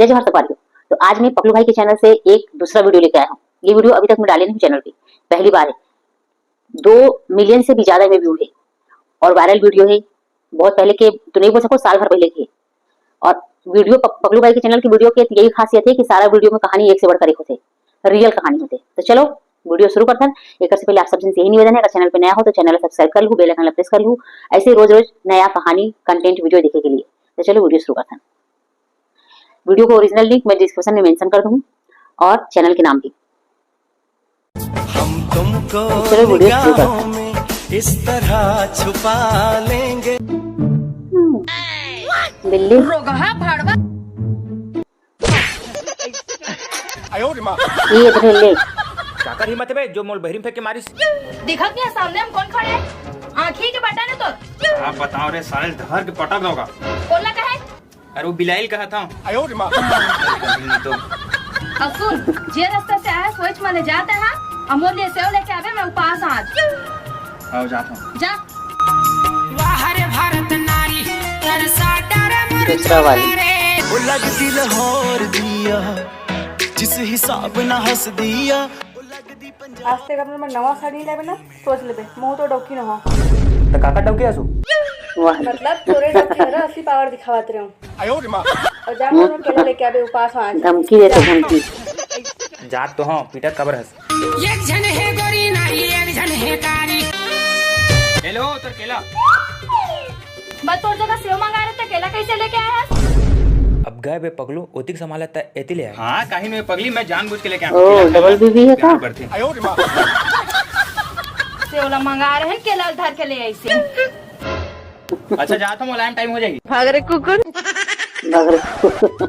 जय जवाहर सपारियों। तो आज मैं पपलू भाई के चैनल से एक दूसरा वीडियो लेके आया हूँ। ये वीडियो अभी तक मैं डाली नहीं चैनल पे, पहली बार है। 2 मिलियन से भी ज्यादा में व्यू है और वायरल वीडियो है। बहुत पहले के तो नहीं बोल सको, साल भर पहले के। और वीडियो पपलू भाई के चैनल की वीडियो की यही खासियत है कि सारा वीडियो में कहानी एक से बढ़कर एक होते, रियल कहानी होते। तो चलो वीडियो शुरू करते हैं। एक से पहले आप सबसे यही निवेदन है, अगर चैनल पे नया हो तो चैनल सब्सक्राइब कर लूँ, बेल आइकन प्रेस कर लूँ, ऐसे रोज रोज नया कहानी कंटेंट वीडियो देखने के लिए। तो चलो वीडियो शुरू करते हैं। वीडियो को ओरिजिनल लिंक मैं डिस्क्रिप्शन में मेंशन कर दूँ और चैनल के नाम भी। हम तुमको चलो वीडियो शुरू करते हैं। इस तरह छुपा लेंगे। बिल्ली ये इधर ले काकर हिम्मत है जो मोल बहरीम फेंक के मारिस। दिखा क्या सामने हम कौन खड़े हैं? आँखी के बटन है तो आप बताओ रे साले धर के पटक दोगा। बोला का है? अरे वो बिलाइल कहा था। तो अब सुन, जे रास्ता से आया सोच माने जाता है। अमोल ये सेव लेके आवे, मैं उपास आज। आओ जाता हूँ। जा। भारत नारी तरसा डर दूसरा वाली वो लगती लाहौर दिया जिस हिसाब ना हंस दिया। आज तक अपने में नवा साड़ी लेबे ना, सोच लेबे मुंह तो डौकी ना हो। तो काका डौके आसू मतलब तोरे डौकी है ना, असली पावर दिखावत रहे हूं। और जा मोनो केला लेके आबे उपास आज। धमकी देते धमकी। जात तो हाँ पीटर कबर हंस। एक जन है गोरी नारी एक जन है कारी। हेलो तर केला। बस तोर जगह सेव मंगा रहे थे, केला कैसे लेके आया है? अब गए बे पगलू ओतिक संभालता एती ले। हाँ काहे में पगली, मैं जानबूझ के लेके आया। ओ डबल बीबी है का? सेवला मंगा रहे हैं, केला धर के ले ऐसे। अच्छा जाता हूँ, मुलायम टाइम हो जाएगी। भाग रे कुकुर।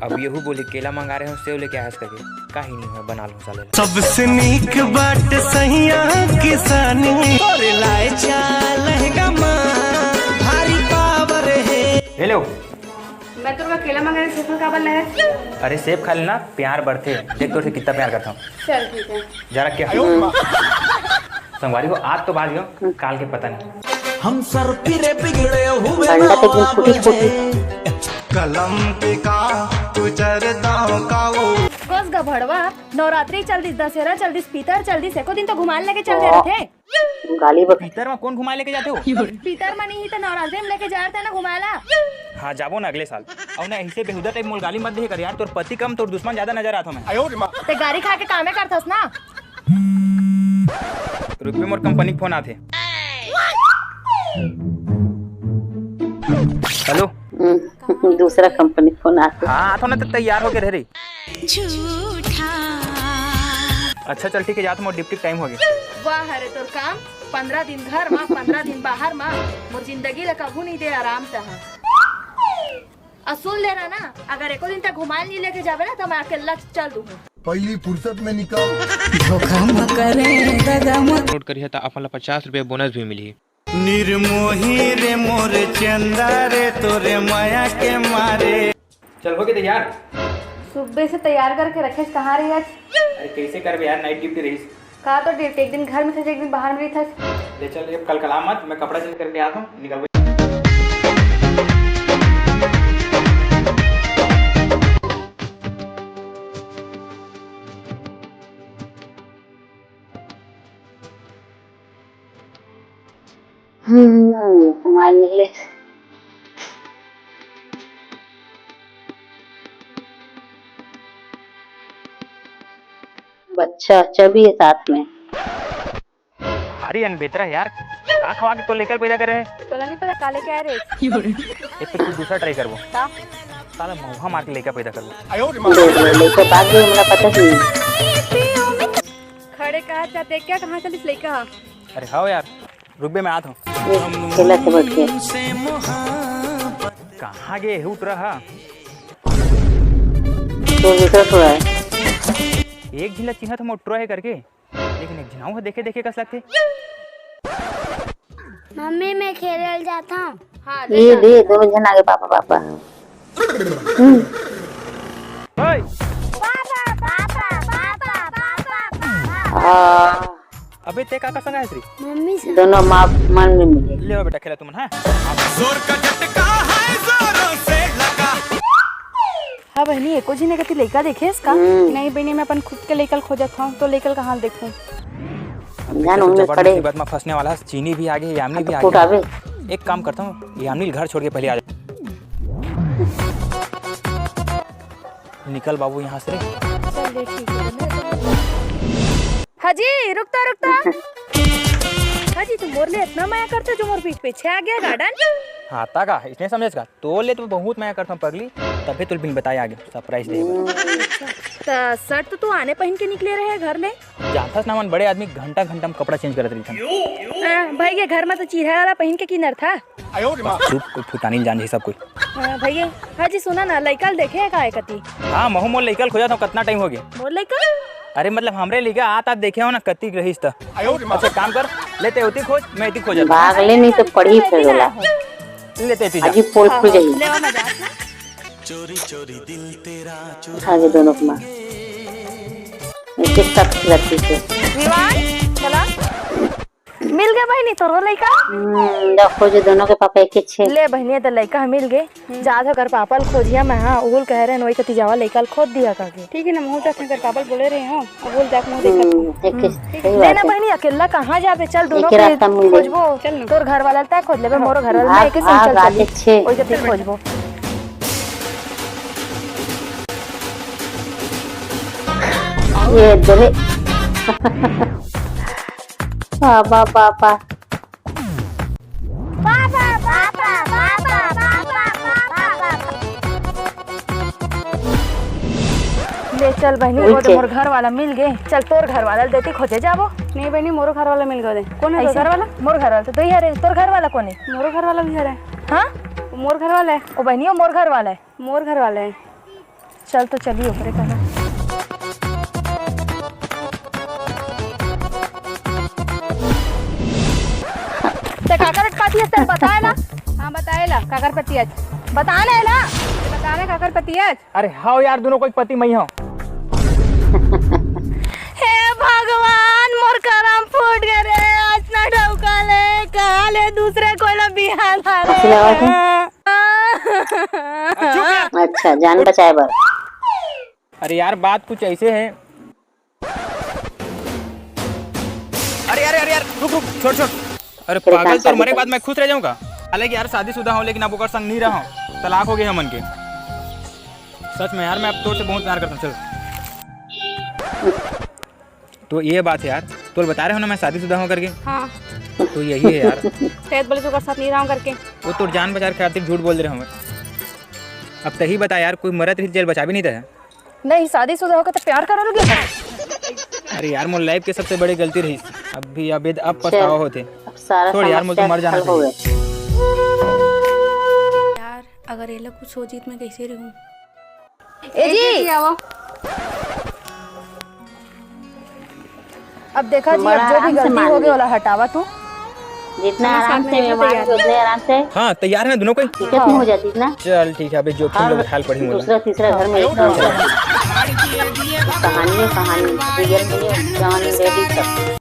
अब यहू बोली केला मंगा रहे हो सेव लेके आया करके, काहे नहीं है बना लो साले। सबसे नीक बाट सहिया किसानी और लाए चाल लहंगा मां भारी पावर है। हेलो मैं तो केला मंगा रहे सेफल काबल है। अरे सेब खा लेना, प्यार बढ़ते। देख तो से कितना प्यार करता हूँ। चल ठीक है। जरा क्या संगवारी को आज तो बाज गयो, काल के पता नहीं। हम सर फिरे बिगड़े हुए अंडा तक भी फुटी कलम के का तू चरदाओ का वो कोस गा भड़वा, नवरात्रि चल दिस, दशहरा चल दिस, पीतर चल दिस, एको दिन तो घुमान लेके चल रहे थे। गाली बक। पीतर में कौन घुमा लेके जाते हो? पीतर मनी ही तो नवरात्रि में लेके जा रहे थे ना घुमाला। हाँ जाबो ना अगले साल। और ना ऐसे बेहुदा टाइप मोल गाली मत दे कर यार, तोर पति कम तोर दुश्मन ज्यादा नजर आता मैं। ते गाड़ी खा के कामे करथस ना। रुपये मोर कंपनी फोन आते। हेलो दूसरा कंपनी फोन आता। हाँ आता ना तो तैयार होके रह रही। अच्छा चल ठीक है, जा तो मोर डिप्टी टाइम हो गया। वाह हरे तोर काम, 15 दिन घर में 15 दिन बाहर में, मोर जिंदगी ला कभू नहीं दे आराम से। सुन ले रहा ना, अगर एको दिन तक घुमाए नहीं लेके जावे ना तो मैं अकेला चल दूँ। पहली फुर्सत में निकाल। नोट करिए तो अपन 50 रुपये बोनस भी मिली। निर्मोही रे मोर चंदा रे तोरे माया के मारे। चल हो गए तैयार? सुबह से तैयार करके रखे, कहाँ रही आज? अरे कैसे कर यार, नाइट ड्यूटी रही। कहा तो एक दिन घर में था, एक दिन बाहर में था। ले चल ये कल कला मत, मैं कपड़ा चेंज करके आता हूँ, निकल। मान ले बच्चा भी है साथ में। अरे अनबेतरा यार, आ खवा के तो लेकर पैदा कर रहे हैं। तो नहीं पता काले क्या रे। एक तो तू दूसरा ट्राई करबो, साला मौहा मार के लेकर पैदा करबो। लेकर भाग गई, मुझे पता नहीं। खड़े कहा चाहते क्या, कहाँ चलिस लेका? अरे हाँ यार रुक बे, मैं आता हूँ। केला से बच के कहाँ गए उठ रहा तो विकट हुआ है। एक झिला चिन्ह तो मोटरो है करके, लेकिन एक झिनाऊ है देखे देखे कस लगते। मम्मी मैं खेलने जाता हूँ। हाँ ये दे दोनों जन आगे पापा पापा। ओए पापा पापा पापा पापा। अबे ते काका संग है श्री? मम्मी से। दोनों माँ मन में मिले। ले बेटा खेला तुम। हाँ जोर का झटका है जोरों से लगा। हाँ बहनी एको जी ने कति लड़का देखे इसका नहीं बहनी मैं अपन खुद के लेकल खोजत हूँ तो लेकल कहाँ देखूँ जान उनमें जबरदस्ती खड़े बात में फंसने वाला है। चीनी भी आगे, यामिनी भी फुट आगे। आवे। एक काम करता हूँ, यामिनी घर छोड़ के पहले आ जा। निकल बाबू यहाँ से। चल ठीक है। हाजी रुकता हाजी तुम मोर ले इतना माया करते जो मोर पीछे आ गया गार्डन। हाँ तागा इसने समझेगा तो ले तो बहुत मैं करता हूँ पगली, तभी तुल बिन बताया आगे सरप्राइज दे। शर्ट तो तू आने पहन के निकले रहे घर ले। जानता ना मन बड़े आदमी घंटा घंटा में कपड़ा चेंज करते रहता। भाई ये घर में तो चीरा वाला पहन के किनर था। चुप कोई फुटानी जान सब कोई। भैया हाजी सुना ना लइकल देखे का कति। हाँ महू मोल लइकल खोजा था कितना टाइम हो गया। मोर लइकल अरे मतलब हमरे लिगा आप देखे हो ना कत्ती रहीस त। अच्छा काम कर लेते होती खोज मैं इतनी खोज भागले नहीं तो पड़ी फिर होला लेते थी अजी पोल खुल जाई। लेवा मजाक ना। उठा के दोनों को मार इसके सख्त लगती से विवान चला मिल गए बहनी तोरो लइका। देखो जो दोनों के पापा एक छे ले बहनी तो लइका मिल गए जा कर पापल खोजिया मैं। हाँ उगुल कह रहे हैं वही कति जावा लइका खोद दिया करके। ठीक है ना मुँह तक कर पापल बोले रहे हो उगुल जाके मुँह देखा लेना बहनी अकेला कहाँ जाबे चल दोनों एक रास्ता मिल गई। खोजबो चल तोर घर वाला तय खोज लेबे मोरो घर वाला एक संग चल छे ओई कति खोजबो। ये दोले पापा पापा पापा पापा पापा पापा ले चल बहनी वो तो मोर घर वाला मिल गए। चल तोर घर वाला देती खोजे जाबो। नहीं बहनी मोरो घर वाला मिल गए। कौन है घर वाला? मोर घर वाला तो तू ही है। तोर घर वाला कौन है? मोरो घर वाला भी है। हाँ मोर घर वाला है। ओ बहनी वो मोर घर वाला है। मोर घर वाला है। चल तो चलिए ऊपर कहना काकर पति है बताए ना। हाँ बताए ला काकर पति है बताने ला बताने काकर पति है। अरे हाँ यार दोनों कोई पति मई हो। हे भगवान मोर करम फूट गए रे आज ना ढौका ले कहा ले दूसरे कोई ला बिहान अच्छा जान बचाए बर। अरे यार बात कुछ ऐसे है। अरे यार यार रुक छोड़। अरे पागल तो मरे बाद मैं खुश रह जाऊंगा। हालांकि यार शादीशुदा हूँ लेकिन अब ओकर संग नहीं रहा हूँ। तलाक हो गए हमन के। सच में यार मैं अब तोर से बहुत प्यार करता हूँ। चल तो ये बात है यार तो बता रहे हो ना मैं शादीशुदा हूँ करके। हाँ तो यही है यार तेज बोले तो साथ नहीं रहा हूँ करके। वो तो जान बचा के खातिर झूठ बोल रहे हूँ। अब तही बता यार कोई मरत रही जेल बचा भी नहीं था। नहीं शादीशुदा होकर तो प्यार करोगे। अरे यार मोर लाइफ के सबसे बड़ी गलती रही। अब भी अब पछतावा होते। सारा छोड़ यार मुझे मर जाना चाहिए। यार अगर ये लोग कुछ हो जीत में कैसे रहूं। ए जी आओ अब देखा जी अब जो भी गलती हो गई वाला हटावा तू जितना आराम से उतने आराम से। हाँ तैयार है दोनों कोई दिक्कत नहीं हो जाती ना। चल ठीक है अभी जोखिम लोग ख्याल पड़ी दूसरा तीसरा घर में एक कहानी रियल में जान लेडी सब